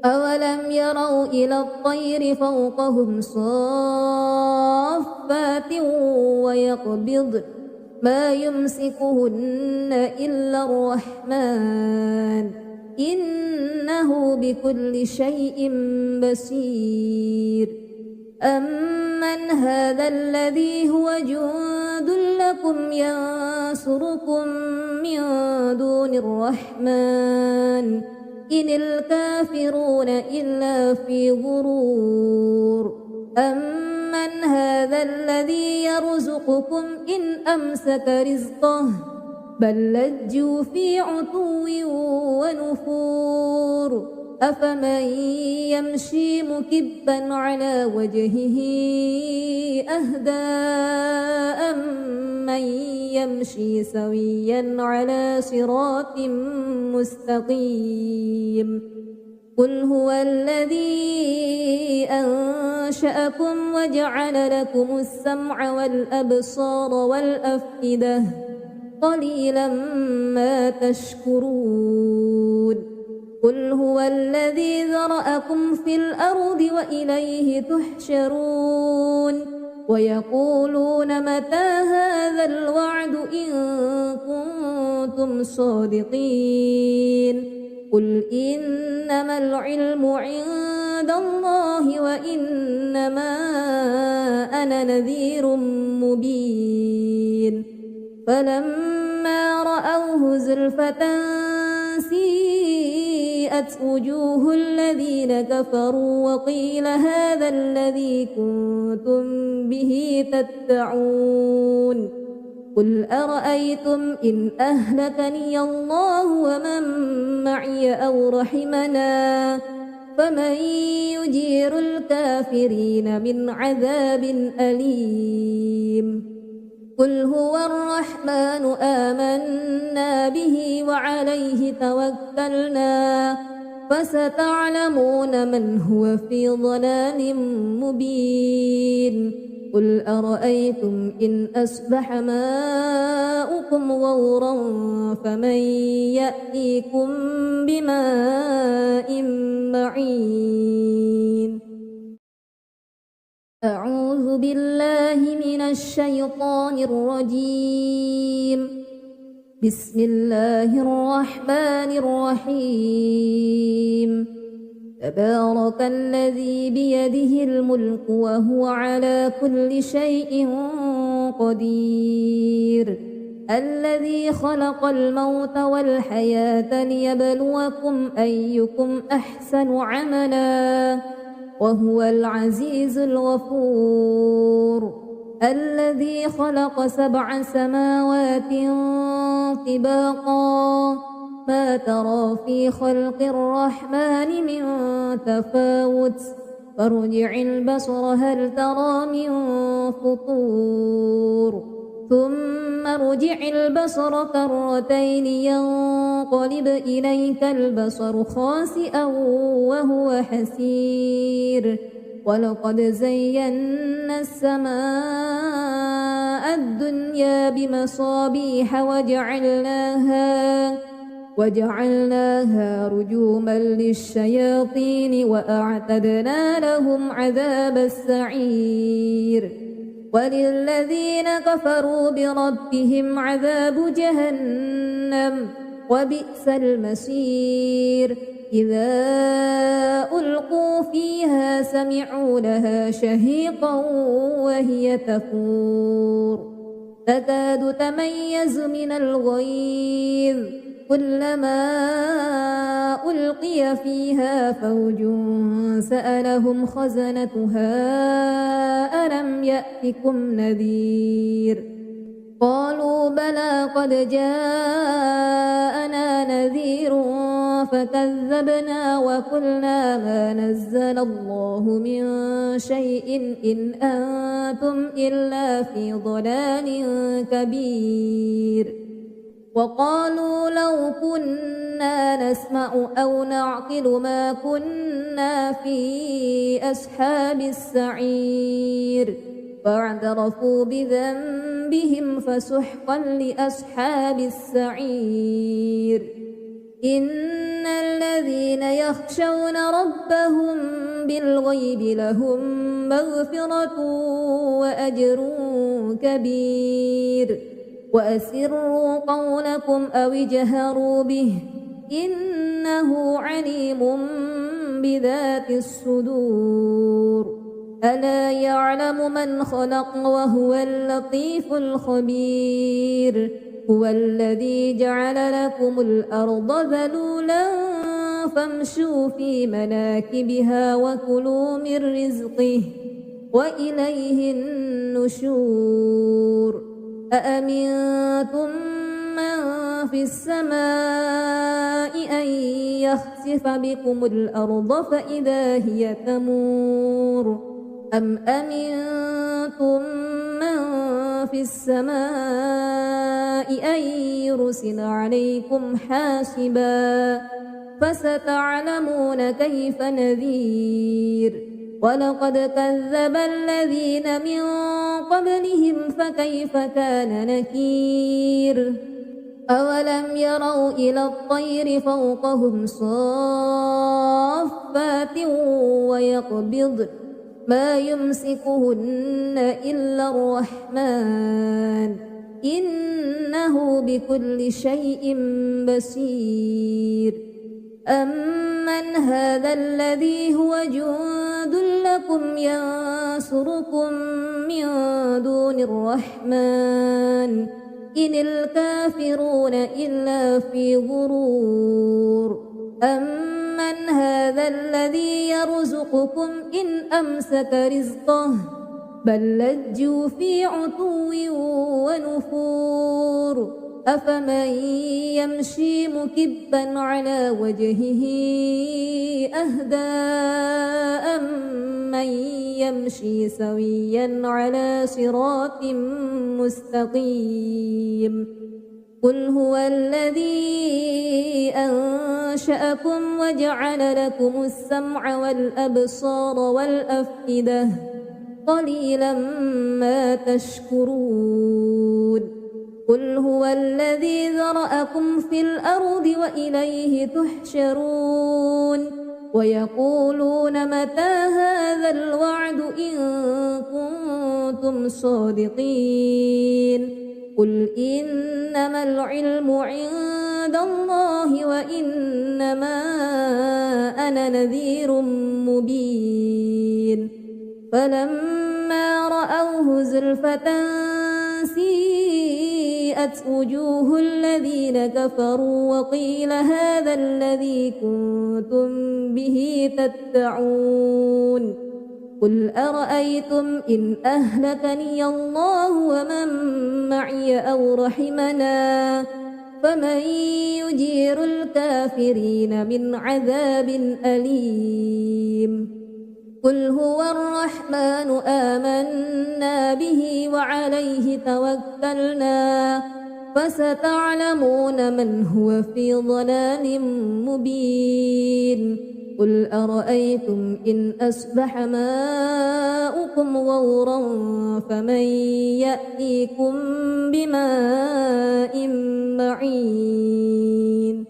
أولم يروا إلى الطير فوقهم صافات ويقبضن ما يمسكهن إلا الرحمن إنه بكل شيء بصير أمن هذا الذي هو جند لكم ينصركم من دون الرحمن إن الكافرون إلا في غرور أمن هذا الذي يرزقكم إن أمسك رزقه بل لجوا في عتو ونفور أفمن يمشي مكبا على وجهه أهدى أمن يمشي سويا على صراط مستقيم قل هو الذي أنشأكم وجعل لكم السمع والأبصار والأفئدة قليلا ما تشكرون قل هو الذي ذرأكم في الأرض وإليه تحشرون ويقولون متى هذا الوعد إن كنتم صادقين قل إنما العلم عند الله وإنما أنا نذير مبين فلما رأوه زلفة سيئت وبرئت وجوه الذين كفروا وقيل هذا الذي كنتم به تدعون قل أرأيتم إن أهلكني الله ومن معي أو رحمنا فمن يجير الكافرين من عذاب أليم قل هو الرحمن آمنا به وعليه توكلنا فستعلمون من هو في ضلال مبين قل أرأيتم إن أصبح ماؤكم غورا فمن يأتيكم بماء معين أعوذ بالله من الشيطان الرجيم بسم الله الرحمن الرحيم تبارك الذي بيده الملك وهو على كل شيء قدير الذي خلق الموت والحياة ليبلوكم أيكم أحسن عملا وهو العزيز الغفور الذي خلق 7 سماوات طباقا ما ترى في خلق الرحمن من تفاوت فارجع البصر هل ترى من فطور ثم ارجع البصر كرتين ينقلب إليك البصر خاسئا وهو حسير ولقد زينا السماء الدنيا بمصابيح وجعلناها رجوما للشياطين وأعتدنا لهم عذاب السعير وللذين كفروا بربهم عذاب جهنم وبئس المصير إذا ألقوا فيها سمعوا لها شهيقا وهي تفور تكاد تميز من الغيظ كلما ألقي فيها فوج سألهم خزنتها ألم يأتكم نذير قالوا بلى قد جاءنا نذير فكذبنا وقلنا ما نزل الله من شيء إن أنتم إلا في ضلال كبير وقالوا لو كنا نسمع أو نعقل ما كنا في أصحاب السعير فاعترفوا بذنبهم فسحقا لأصحاب السعير إن الذين يخشون ربهم بالغيب لهم مغفرة وأجر كبير وأسروا قولكم أو اجهروا به إنه عليم بذات الصدور ألا يعلم من خلق وهو اللطيف الخبير هو الذي جعل لكم الأرض ذلولا فامشوا في مناكبها وكلوا من رزقه وإليه النشور أأمنتم من في السماء أن يخسف بكم الأرض فإذا هي تمور أم أمنتم من في السماء أن يرسل عليكم حاسبا فستعلمون كيف نذير ولقد كذب الذين من قبلهم فكيف كان نكير أولم يروا إلى الطير فوقهم صافات ويقبض ما يمسكهن إلا الرحمن إنه بكل شيء بصير أمن هذا الذي هو جند لكم ينصركم من دون الرحمن إن الكافرون إلا في غرور من هذا الذي يرزقكم إن أمسك رزقه بل لجوا في عتو ونفور أفمن يمشي مكبا على وجهه أهدى أمن يمشي سويا على صراط مستقيم قل هو الذي أنشأكم وجعل لكم السمع والأبصار والأفئدة قليلا ما تشكرون قل هو الذي ذرأكم في الأرض وإليه تحشرون ويقولون متى هذا الوعد إن كنتم صادقين قل إنما العلم عند الله وإنما أنا نذير مبين فلما رأوه زلفة سيئت وجوه الذين كفروا وقيل هذا الذي كنتم به تدعون قل أرأيتم إن أهلكني الله ومن معي أو رحمنا فمن يجير الكافرين من عذاب أليم قل هو الرحمن آمنا به وعليه توكلنا فستعلمون من هو في ضلال مبين قل أرأيتم إن أصبح ماؤكم غورا فمن يأتيكم بماء معين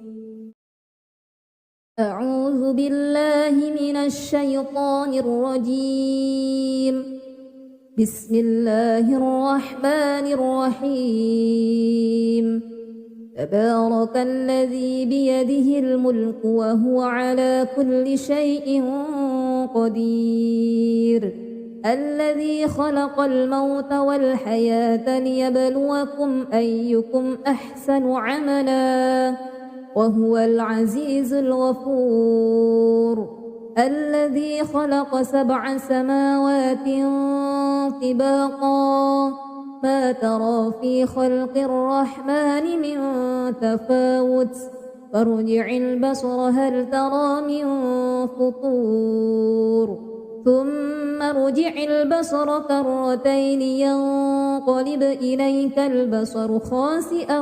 أعوذ بالله من الشيطان الرجيم بسم الله الرحمن الرحيم تبارك الذي بيده الملك وهو على كل شيء قدير الذي خلق الموت والحياة ليبلوكم أيكم أحسن عملا وهو العزيز الغفور الذي خلق 7 سماوات طباقا ما ترى في خلق الرحمن من تفاوت فارجع البصر هل ترى من فطور ثم ارجع البصر كرتين ينقلب إليك البصر خاسئا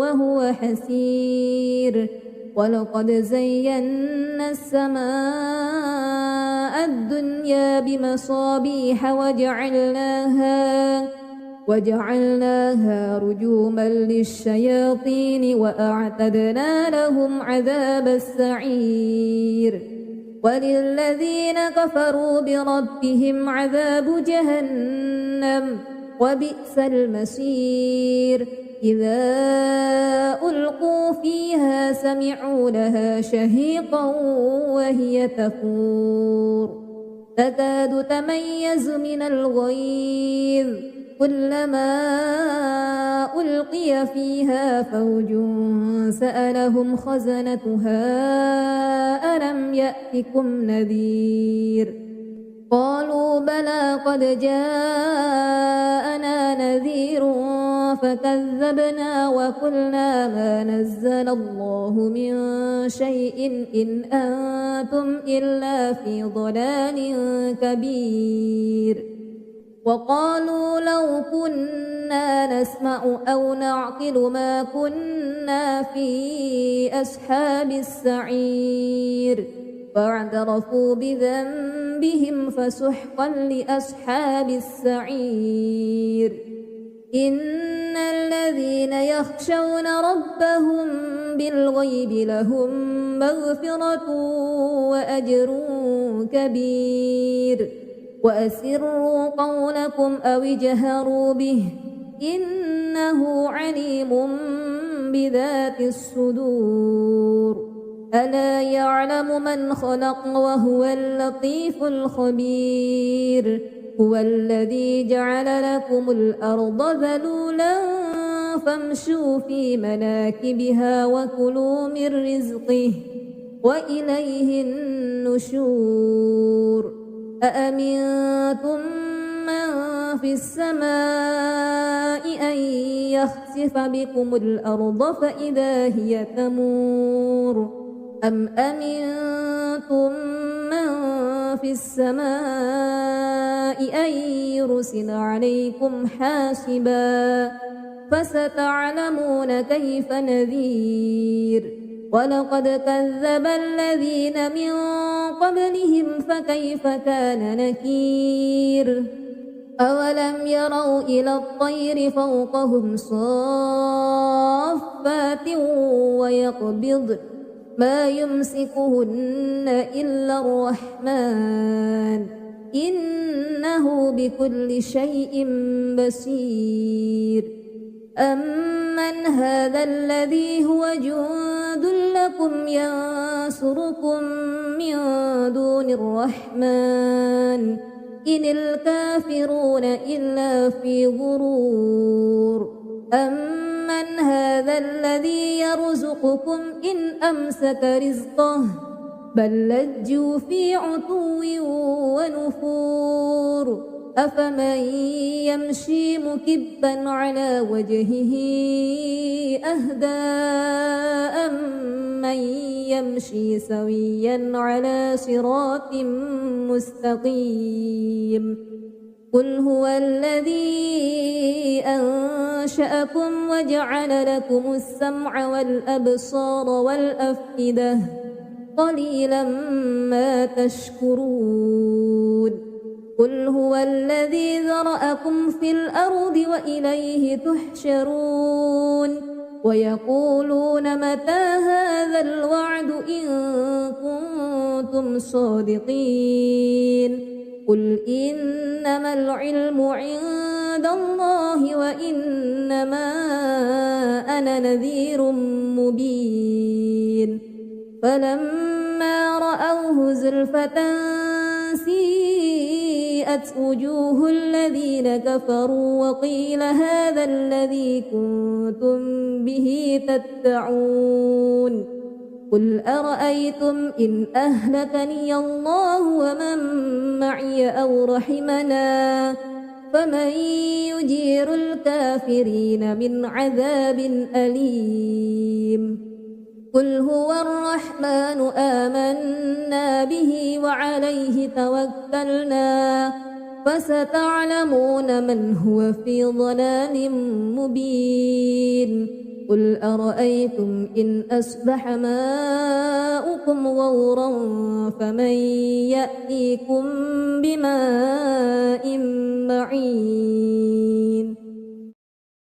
وهو حسير ولقد زينا السماء الدنيا بمصابيح وجعلناها رجوما للشياطين وأعتدنا لهم عذاب السعير وللذين كفروا بربهم عذاب جهنم وبئس المصير إذا ألقوا فيها سمعوا لها شهيقا وهي تفور تكاد تميز من الغيظ كلما ألقي فيها فوج سألهم خزنتها ألم يأتكم نذير قالوا بلى قد جاءنا نذير فكذبنا وقلنا ما نزل الله من شيء إن أنتم إلا في ضلال كبير وقالوا لو كنا نسمع أو نعقل ما كنا في أصحاب السعير فاعترفوا بذنبهم فسحقا لأصحاب السعير إن الذين يخشون ربهم بالغيب لهم مغفرة وأجر كبير وأسروا قولكم أو اجهروا به إنه عليم بذات الصدور ألا يعلم من خلق وهو اللطيف الخبير هو الذي جعل لكم الأرض ذلولا فامشوا في مناكبها وكلوا من رزقه وإليه النشور أأمنتم من في السماء أن يخسف بكم الأرض فإذا هي تمور أم أمنتم من في السماء أن يرسل عليكم حاسبا فستعلمون كيف نذير ولقد كذب الذين من قبلهم فكيف كان نكير أولم يروا إلى الطير فوقهم صافات ويقبضن ما يمسكهن إلا الرحمن إنه بكل شيء بصير أمن هذا الذي هو جند لكم ينصركم من دون الرحمن إن الكافرون إلا في غرور أمن هذا الذي يرزقكم إن أمسك رزقه بل لجوا في عتو ونفور أفمن يمشي مكبا على وجهه أهدى أمن يمشي سويا على صراط مستقيم قل هو الذي أنشأكم وجعل لكم السمع والأبصار والأفئدة قليلا ما تشكرون قل هو الذي ذرأكم في الأرض وإليه تحشرون ويقولون متى هذا الوعد إن كنتم صادقين قل إنما العلم عند الله وإنما أنا نذير مبين فلما رأوه زلفة سيئت وجوه الذين كفروا وقيل هذا الذي كنتم به تدعون قل أرأيتم إن أهلكني الله ومن معي أو رحمنا فمن يجير الكافرين من عذاب أليم قل هو الرحمن آمنا به وعليه توكلنا فستعلمون من هو في ضلال مبين قل أرأيتم إن أصبح ماؤكم غورا فمن يأتيكم بماء معين